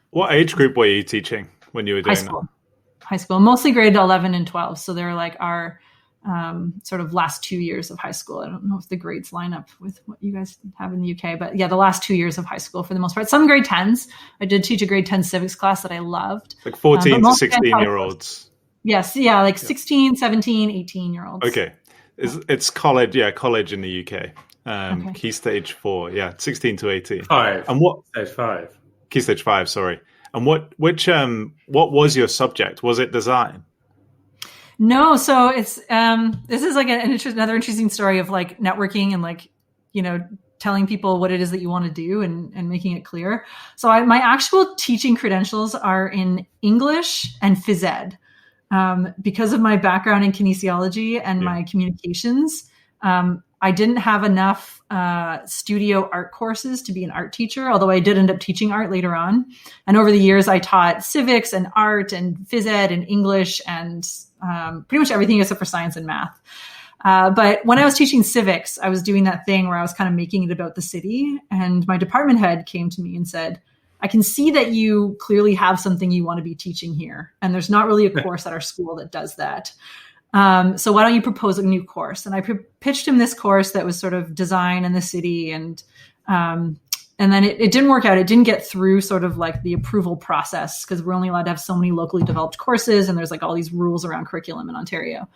S1: What age group were you teaching when you were doing that?
S3: High school, mostly grade 11 and 12. So they're like our sort of last 2 years of high school. I don't know if the grades line up with what you guys have in the UK, but yeah, the last 2 years of high school for the most part. Some grade 10s. I did teach a grade 10 civics class that I loved.
S1: Like 14 to 16-year-olds.
S3: Yes. Yeah. Like 16, 17, 18-year-olds.
S1: Okay. It's college. Yeah. College in the UK. Okay. Key stage 4. Yeah. 16 to 18.
S2: 5.
S1: And what?
S2: Stage 5.
S1: Key stage 5. Sorry. And what was your subject? Was it design?
S3: No, so it's this is like another interesting story of like networking and like, telling people what it is that you want to do and making it clear. So my actual teaching credentials are in English and phys ed. Because of my background in kinesiology and my communications, I didn't have enough studio art courses to be an art teacher, although I did end up teaching art later on. And over the years, I taught civics and art and phys ed and English and pretty much everything except for science and math. But when I was teaching civics, I was doing that thing where I was kind of making it about the city. And my department head came to me and said, I can see that you clearly have something you want to be teaching here. And there's not really a course at our school that does that. So why don't you propose a new course? And I pitched him this course that was sort of design in the city. And then it didn't work out. It didn't get through sort of like the approval process because we're only allowed to have so many locally developed courses. And there's like all these rules around curriculum in Ontario.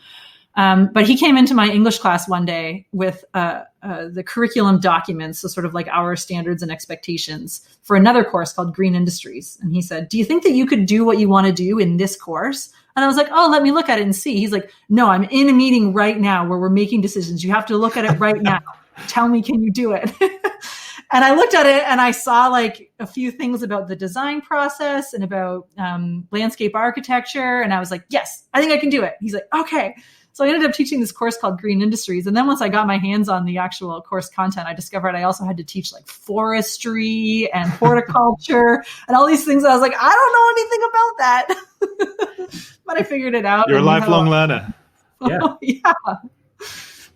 S3: But he came into my English class one day with the curriculum documents, so sort of like our standards and expectations for another course called Green Industries. And he said, do you think that you could do what you want to do in this course? And I was like, oh, let me look at it and see. He's like, no, I'm in a meeting right now where we're making decisions. You have to look at it right now. Tell me, can you do it? And I looked at it and I saw like a few things about the design process and about landscape architecture. And I was like, yes, I think I can do it. He's like, okay. So I ended up teaching this course called Green Industries. And then once I got my hands on the actual course content, I discovered I also had to teach like forestry and horticulture and all these things. I was like, I don't know anything about that. But I figured it out.
S1: You're a lifelong learner.
S2: Yeah.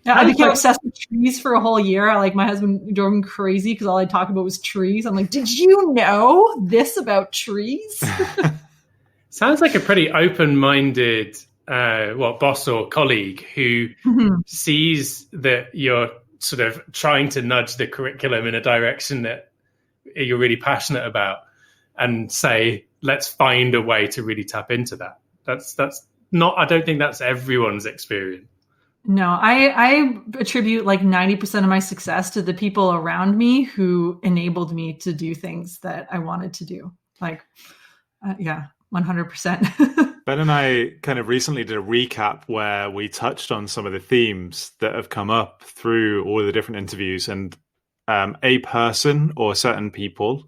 S3: Yeah, I became obsessed with trees for a whole year. My husband drove me crazy because all I talked about was trees. I'm like, did you know this about trees?
S2: Sounds like a pretty open-minded boss or colleague who sees that you're sort of trying to nudge the curriculum in a direction that you're really passionate about and say, let's find a way to really tap into that. That's not, I don't think that's everyone's experience.
S3: No, I attribute like 90% of my success to the people around me who enabled me to do things that I wanted to do. 100%.
S1: Ben and I kind of recently did a recap where we touched on some of the themes that have come up through all the different interviews, and a person or certain people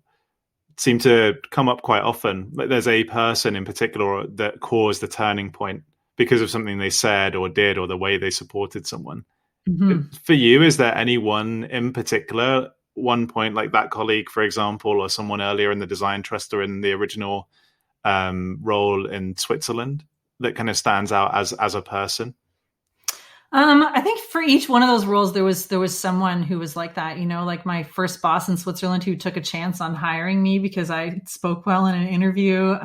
S1: seem to come up quite often. Like there's a person in particular that caused the turning point because of something they said or did or the way they supported someone. Mm-hmm. For you, is there anyone in particular, one point like that colleague, for example, or someone earlier in the design trust or in the original role in Switzerland that kind of stands out as a person?
S3: I think for each one of those roles, there was someone who was like that, like my first boss in Switzerland who took a chance on hiring me because I spoke well in an interview.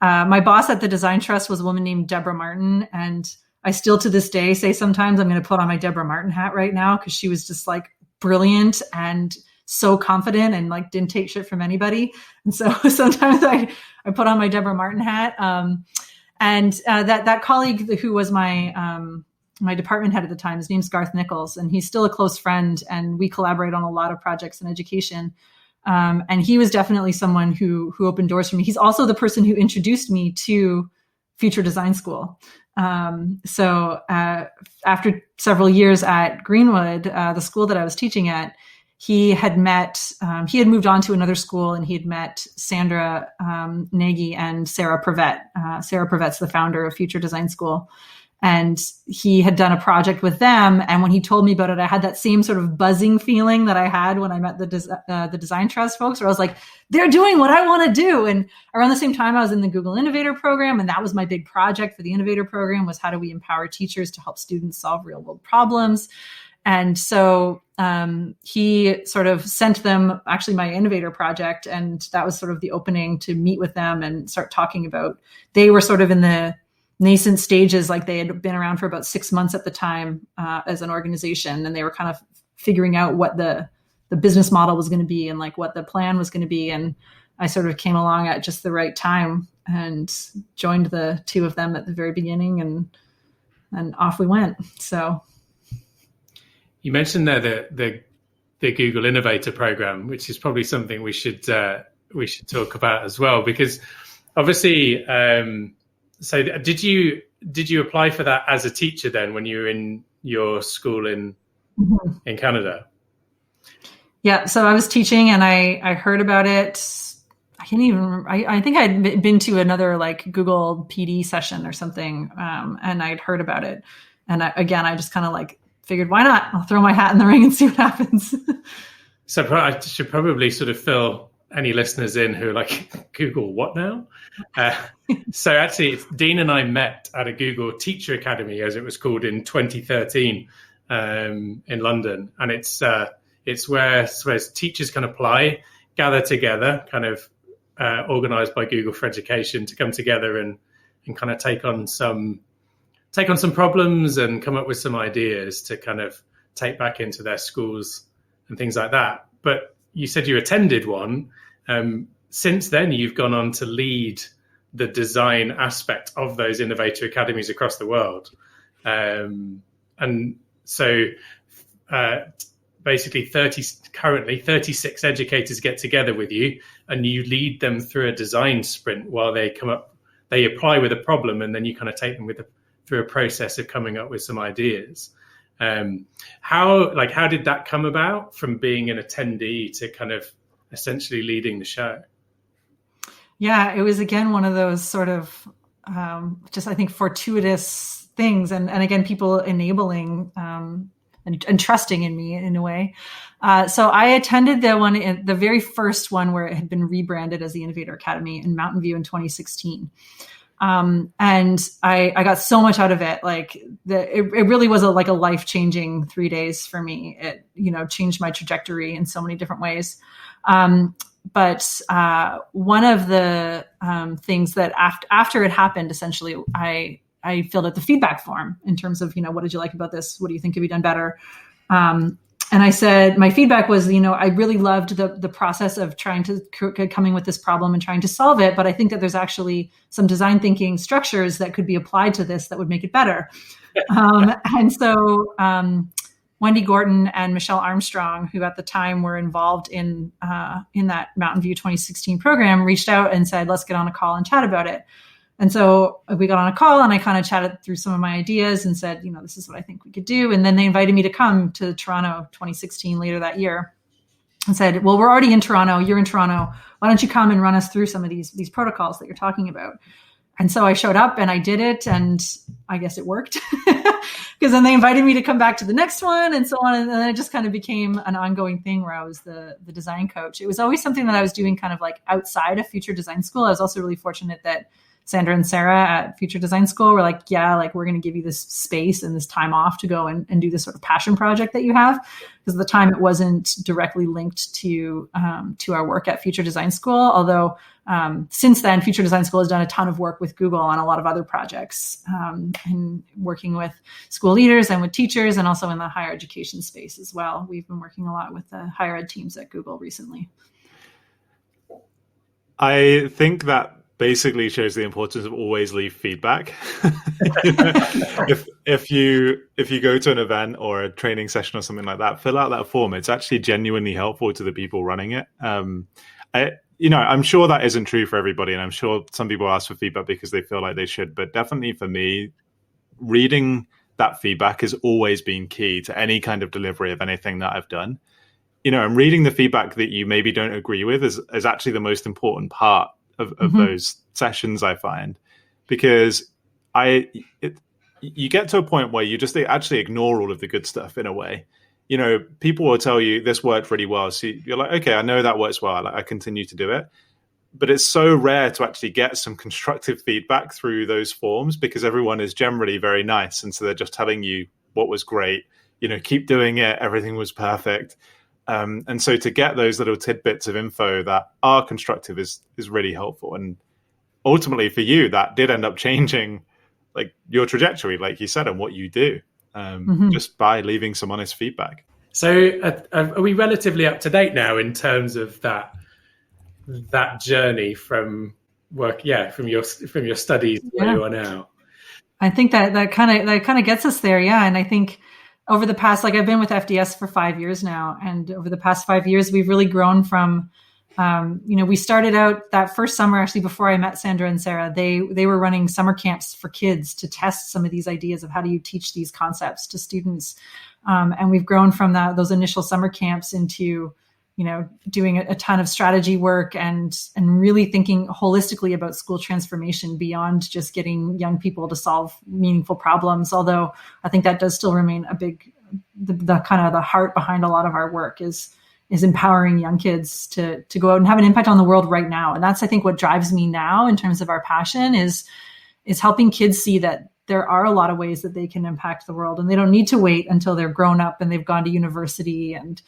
S3: My boss at the Design Trust was a woman named Deborah Martin. And I still to this day say sometimes I'm going to put on my Deborah Martin hat right now because she was just like brilliant and so confident and like didn't take shit from anybody. And so sometimes I put on my Deborah Martin hat. And that colleague who was my department head at the time, his name's Garth Nichols, and he's still a close friend. And we collaborate on a lot of projects in education. And he was definitely someone who opened doors for me. He's also the person who introduced me to Future Design School. So after several years at Greenwood, the school that I was teaching at, he had moved on to another school, and he had met Sandra Nagy and Sarah Prevet. Sarah Prevet's the founder of Future Design School. And he had done a project with them. And when he told me about it, I had that same sort of buzzing feeling that I had when I met the Design Trust folks, where I was like, they're doing what I want to do. And around the same time, I was in the Google Innovator program. And that was my big project for the Innovator program, was how do we empower teachers to help students solve real world problems. And so he sort of sent them actually my Innovator project. And that was sort of the opening to meet with them and start talking about, they were sort of in the nascent stages, like they had been around for about 6 months at the time as an organization. And they were kind of figuring out what the business model was going to be and like what the plan was going to be. And I sort of came along at just the right time and joined the two of them at the very beginning, and off we went. So
S2: you mentioned there the Google Innovator program, which is probably something we should talk about as well, because obviously So did you apply for that as a teacher then when you were in your school in Canada?
S3: Yeah, so I was teaching and I heard about it. I can't even remember. I think I'd been to another like Google PD session or something, and I'd heard about it. And I just kind of like figured, why not? I'll throw my hat in the ring and see what happens.
S2: So I should probably sort of fill any listeners in who are like, Google what now? So actually, Dean and I met at a Google Teacher Academy, as it was called, in 2013 in London. And it's where teachers can apply, gather together, kind of organized by Google for Education to come together and kind of take on some problems and come up with some ideas to kind of take back into their schools and things like that. But you said you attended one. Since then, you've gone on to lead the design aspect of those Innovator Academies across the world. And so basically currently 36 educators get together with you and you lead them through a design sprint while they apply with a problem, and then you kind of take them through a process of coming up with some ideas. How did that come about from being an attendee to kind of essentially leading the show?
S3: Yeah, it was again one of those sort of just, I think, fortuitous things, and again, people enabling and trusting in me in a way. So I attended the very first one where it had been rebranded as the Innovator Academy in Mountain View in 2016. And I got so much out of it. Like it really was a life-changing 3 days for me. It, changed my trajectory in so many different ways. But one of the things that after it happened, essentially, I filled out the feedback form in terms of, what did you like about this? What do you think could be done better? And I said, my feedback was, I really loved the process of trying to coming with this problem and trying to solve it. But I think that there's actually some design thinking structures that could be applied to this that would make it better. And so Wendy Gorton and Michelle Armstrong, who at the time were involved in that Mountain View 2016 program, reached out and said, let's get on a call and chat about it. And so we got on a call and I kind of chatted through some of my ideas and said, this is what I think we could do. And then they invited me to come to Toronto 2016 later that year and said, well, we're already in Toronto. You're in Toronto. Why don't you come and run us through some of these protocols that you're talking about? And so I showed up and I did it, and I guess it worked because then they invited me to come back to the next one and so on. And then it just kind of became an ongoing thing where I was the design coach. It was always something that I was doing kind of like outside of Future Design School. I was also really fortunate that Sandra and Sarah at Future Design School were like, yeah, like we're going to give you this space and this time off to go and do this sort of passion project that you have. Because at the time it wasn't directly linked to our work at Future Design School. Although since then, Future Design School has done a ton of work with Google on a lot of other projects and working with school leaders and with teachers, and also in the higher education space as well. We've been working a lot with the higher ed teams at Google recently.
S1: I think that basically shows the importance of always leave feedback. If you go to an event or a training session or something like that, fill out that form. It's actually genuinely helpful to the people running it. I'm sure that isn't true for everybody, and I'm sure some people ask for feedback because they feel like they should. But definitely for me, reading that feedback has always been key to any kind of delivery of anything that I've done. And reading the feedback that you maybe don't agree with is actually the most important part of those sessions, I find, because you get to a point where you just actually ignore all of the good stuff in a way. People will tell you this worked really well. So you're like, okay, I know that works well. I continue to do it. But it's so rare to actually get some constructive feedback through those forms because everyone is generally very nice. And so they're just telling you what was great, keep doing it. Everything was perfect. And so to get those little tidbits of info that are constructive is really helpful. And ultimately for you, that did end up changing like your trajectory, like you said, and what you do just by leaving some honest feedback. So
S2: are we relatively up to date now in terms of that journey from work? Yeah. From your studies where you are now.
S3: I think that kind of gets us there. Yeah. And I think over the past, I've been with FDS for 5 years now. And over the past 5 years, we've really grown from We started out that first summer, actually, before I met Sandra and Sarah, they were running summer camps for kids to test some of these ideas of how do you teach these concepts to students. And we've grown from those initial summer camps into, doing a ton of strategy work and really thinking holistically about school transformation beyond just getting young people to solve meaningful problems. Although I think that does still remain the kind of the heart behind a lot of our work is empowering young kids to go out and have an impact on the world right now. And that's, I think, what drives me now in terms of our passion is helping kids see that there are a lot of ways that they can impact the world, and they don't need to wait until they're grown up and they've gone to university and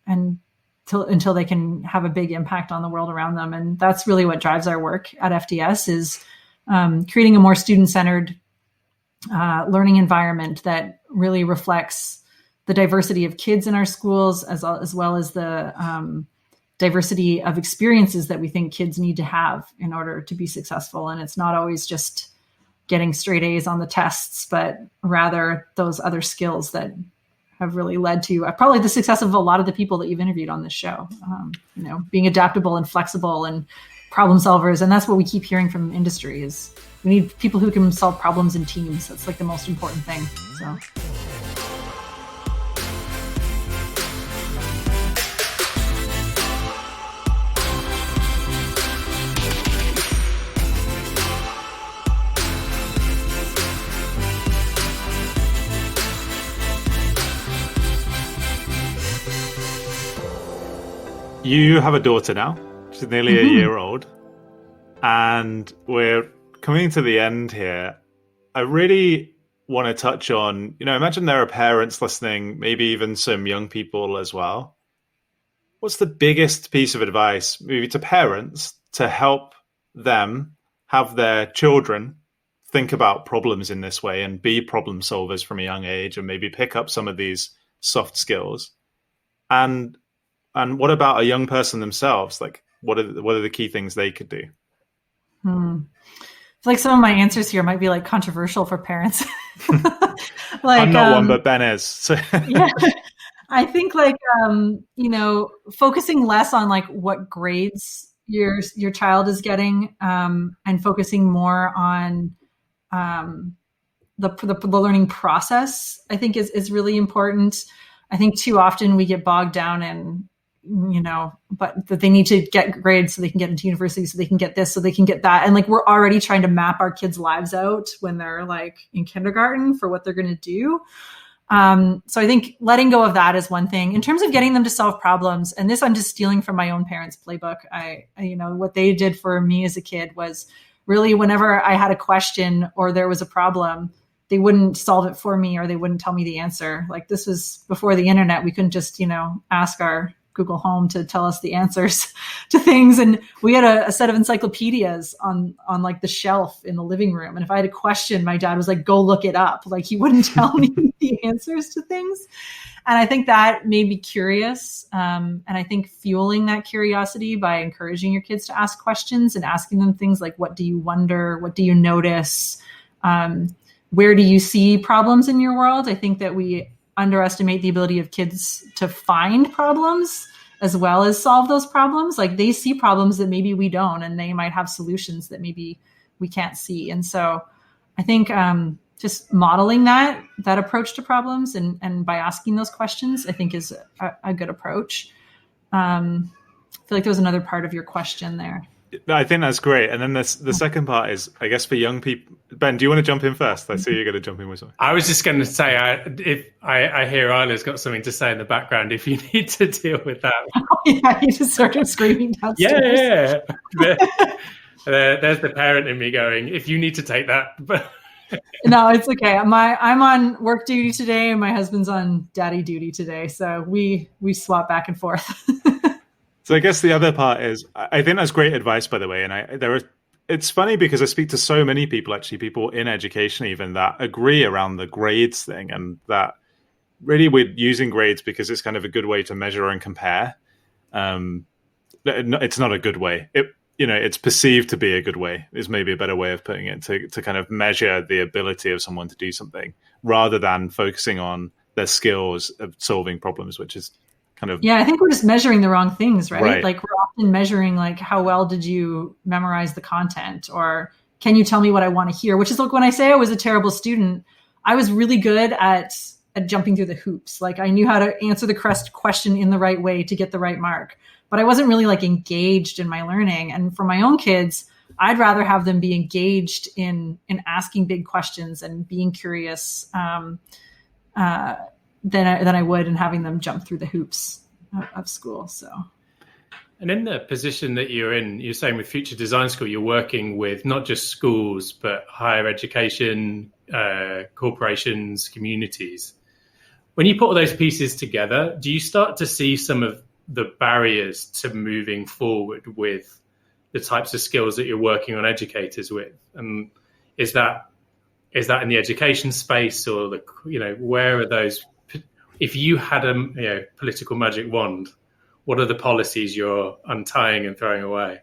S3: until they can have a big impact on the world around them. And that's really what drives our work at FDS is creating a more student-centered learning environment that really reflects the diversity of kids in our schools, as well as the diversity of experiences that we think kids need to have in order to be successful. And it's not always just getting straight A's on the tests, but rather those other skills that have really led to probably the success of a lot of the people that you've interviewed on this show. Being adaptable and flexible and problem solvers. And that's what we keep hearing from industry is we need people who can solve problems in teams. That's like the most important thing. So.
S1: You have a daughter now. She's nearly a year old. And we're coming to the end here. I really want to touch on, imagine there are parents listening, maybe even some young people as well. What's the biggest piece of advice, maybe to parents, to help them have their children think about problems in this way and be problem solvers from a young age and maybe pick up some of these soft skills? And what about a young person themselves? Like, what are the key things they could do?
S3: I feel like some of my answers here might be like controversial for parents.
S1: I'm not one, but Ben is. So.
S3: Yeah, I think focusing less on like what grades your child is getting, and focusing more on the learning process, I think is really important. I think too often we get bogged down in but that they need to get grades so they can get into university, so they can get this, so they can get that. And like, we're already trying to map our kids' lives out when they're like in kindergarten for what they're going to do. So I think letting go of that is one thing. In terms of getting them to solve problems, and this I'm just stealing from my own parents' playbook. I what they did for me as a kid was really whenever I had a question or there was a problem, they wouldn't solve it for me or they wouldn't tell me the answer. Like, this was before the internet. We couldn't just, ask our Google Home to tell us the answers to things. And we had a set of encyclopedias on like the shelf in the living room. And if I had a question, my dad was like, go look it up. Like, he wouldn't tell me the answers to things. And I think that made me curious. And I think fueling that curiosity by encouraging your kids to ask questions and asking them things like, what do you wonder? What do you notice? Where do you see problems in your world? I think that we underestimate the ability of kids to find problems as well as solve those problems. Like, they see problems that maybe we don't, and they might have solutions that maybe we can't see. And so I think just modeling that approach to problems and by asking those questions, I think is a good approach. I feel like there was another part of your question there.
S1: I think that's great. And then the second part is, I guess, for young people. Ben, do you want to jump in first? I see you're going to jump in with something.
S2: I was just going to say, if I hear Isla's got something to say in the background, if you need to deal with that.
S3: Oh, yeah, you just started screaming downstairs.
S2: Yeah. There's the parent in me going, if you need to take that.
S3: No, it's okay. I'm on work duty today, and my husband's on daddy duty today. So we swap back and forth.
S1: So I guess the other part is, I think that's great advice, by the way. And it's funny because I speak to so many people, actually, people in education even, that agree around the grades thing, and that really we're using grades because it's kind of a good way to measure and compare. It's not a good way. It's perceived to be a good way, is maybe a better way of putting it, to kind of measure the ability of someone to do something rather than focusing on their skills of solving problems, which is kind of.
S3: Yeah, I think we're just measuring the wrong things, right? Like we're often measuring like how well did you memorize the content, or can you tell me what I want to hear? Which is like when I say I was a terrible student, I was really good at jumping through the hoops. Like I knew how to answer the question in the right way to get the right mark, but I wasn't really like engaged in my learning. And for my own kids, I'd rather have them be engaged in asking big questions and being curious than I would in having them jump through the hoops of school. So.
S2: And in the position that you're in, you're saying with Future Design School, you're working with not just schools, but higher education, corporations, communities. When you put all those pieces together, do you start to see some of the barriers to moving forward with the types of skills that you're working on educators with? And is that in the education space, or where are those? If you had a political magic wand, what are the policies you're untying and throwing away?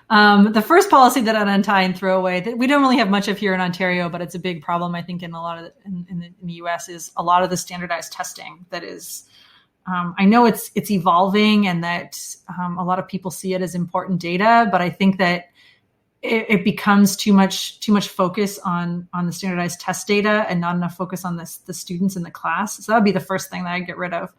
S3: The first policy that I'd untie and throw away, that we don't really have much of here in Ontario, but it's a big problem, I think, in a lot of in the US, is a lot of the standardized testing that is. I know it's evolving, and that a lot of people see it as important data, but I think that it becomes too much focus on the standardized test data and not enough focus on the students in the class. So that would be the first thing that I'd get rid of.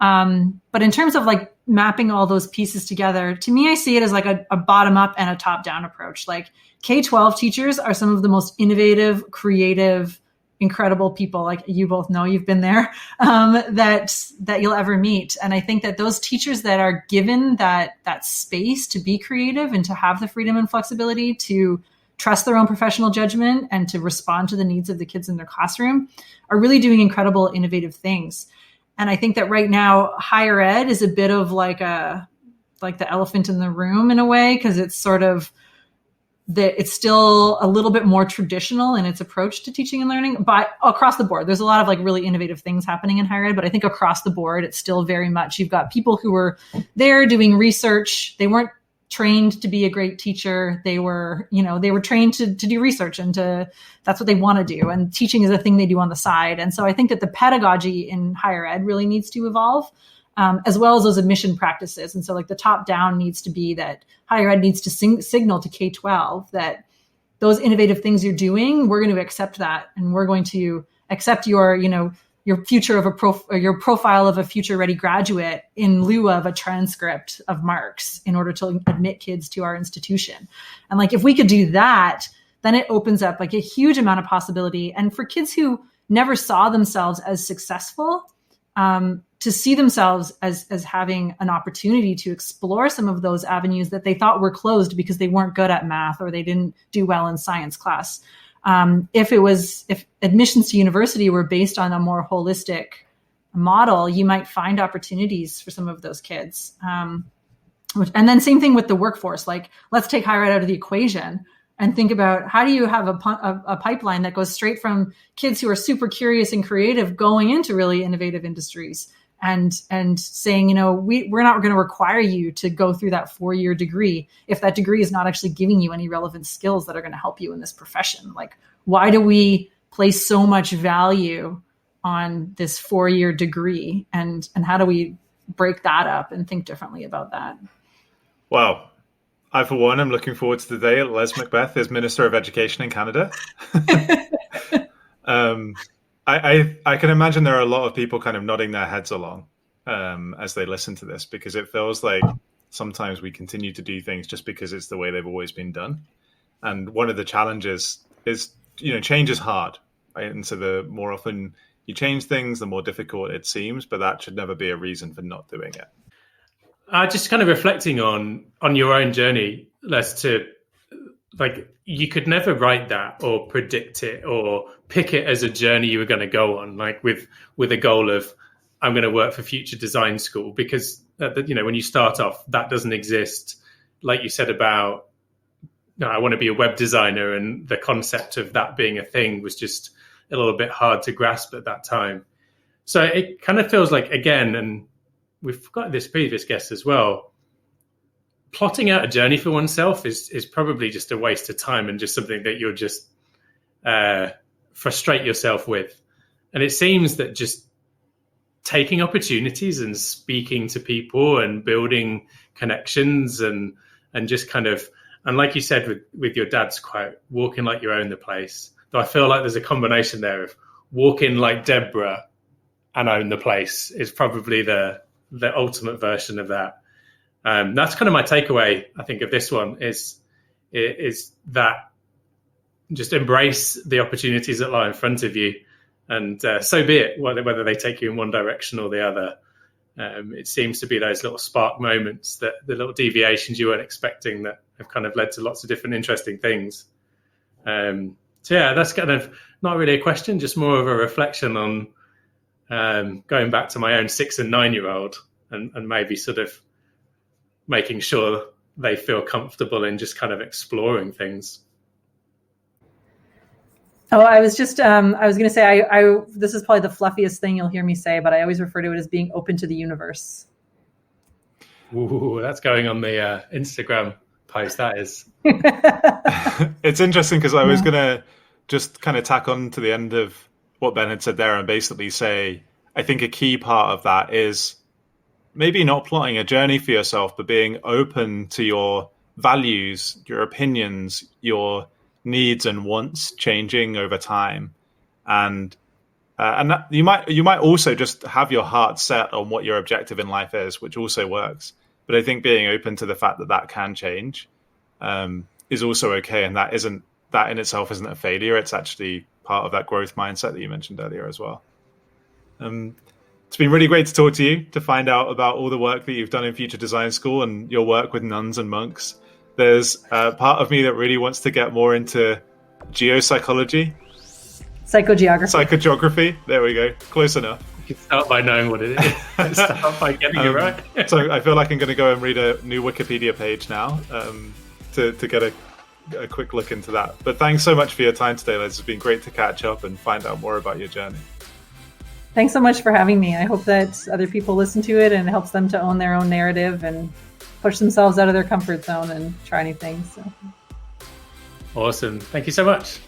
S3: But in terms of like mapping all those pieces together, to me, I see it as like a bottom up and a top down approach. Like K-12 teachers are some of the most innovative, creative, incredible people, like you both know, you've been there, that you'll ever meet. And I think that those teachers that are given that space to be creative and to have the freedom and flexibility to trust their own professional judgment and to respond to the needs of the kids in their classroom are really doing incredible, innovative things. And I think that right now, higher ed is a bit of like the elephant in the room in a way, because it's sort of it's still a little bit more traditional in its approach to teaching and learning. But across the board, there's a lot of like really innovative things happening in higher ed. But I think across the board, it's still very much, you've got people who were there doing research. They weren't trained to be a great teacher. They were trained to do research, and that's what they want to do. And teaching is a thing they do on the side. And so I think that the pedagogy in higher ed really needs to evolve, as well as those admission practices. And so like the top down needs to be that higher ed needs to signal to K-12 that those innovative things you're doing, we're going to accept that. And we're going to accept your future of your profile of a future ready graduate in lieu of a transcript of marks in order to admit kids to our institution. And like, if we could do that, then it opens up like a huge amount of possibility. And for kids who never saw themselves as successful, to see themselves as having an opportunity to explore some of those avenues that they thought were closed because they weren't good at math or they didn't do well in science class. If admissions to university were based on a more holistic model, you might find opportunities for some of those kids. And then same thing with the workforce. Like, let's take higher ed out of the equation and think about, how do you have a pipeline that goes straight from kids who are super curious and creative going into really innovative industries and saying, we're not going to require you to go through that 4-year degree if that degree is not actually giving you any relevant skills that are going to help you in this profession. Like, why do we place so much value on this 4-year degree, and how do we break that up and think differently about that?
S1: Wow. I, for one, am looking forward to the day Les McBeth is Minister of Education in Canada. I can imagine there are a lot of people kind of nodding their heads along as they listen to this, because it feels like sometimes we continue to do things just because it's the way they've always been done. And one of the challenges is, change is hard, right? And so the more often you change things, the more difficult it seems, but that should never be a reason for not doing it.
S2: Just kind of reflecting on your own journey, Les, you could never write that or predict it or pick it as a journey you were going to go on, like with a goal of, I'm going to work for Future Design School, because, when you start off, that doesn't exist. Like you said about, I want to be a web designer, and the concept of that being a thing was just a little bit hard to grasp at that time. So it kind of feels like, again, and we've got this previous guest as well, plotting out a journey for oneself is probably just a waste of time and just something that you'll just frustrate yourself with. And it seems that just taking opportunities and speaking to people and building connections and just kind of, and like you said with your dad's quote, walking like you own the place. Though I feel like there's a combination there of walking like Deborah and own the place is probably the ultimate version of that. That's kind of my takeaway, I think, of this one is that just embrace the opportunities that lie in front of you, and so be it, whether they take you in one direction or the other. It seems to be those little spark moments, that the little deviations you weren't expecting, that have kind of led to lots of different interesting things. So yeah, that's kind of not really a question, just more of a reflection on going back to my own 6 and 9-year-old and maybe sort of making sure they feel comfortable in just kind of exploring things.
S3: Oh, I was just, I was going to say, I this is probably the fluffiest thing you'll hear me say, but I always refer to it as being open to the universe.
S2: Ooh, that's going on the Instagram post, that is.
S1: It's interesting because I was going to just kind of tack on to the end of what Ben had said there and basically say, I think a key part of that is maybe not plotting a journey for yourself, but being open to your values, your opinions, your needs and wants changing over time. And that you might also just have your heart set on what your objective in life is, which also works. But I think being open to the fact that can change is also okay. And that in itself isn't a failure. It's actually part of that growth mindset that you mentioned earlier as well. It's been really great to talk to you, to find out about all the work that you've done in Future Design School and your work with nuns and monks. There's a part of me that really wants to get more into geopsychology. Psychogeography. There we go. Close enough.
S2: You can start by knowing what it is. Start by getting it right.
S1: So I feel like I'm going to go and read a new Wikipedia page now to get a quick look into that. But thanks so much for your time today, Liz. It's been great to catch up and find out more about your journey.
S3: Thanks so much for having me. I hope that other people listen to it and it helps them to own their own narrative and push themselves out of their comfort zone and try new things. So.
S2: Awesome. Thank you so much.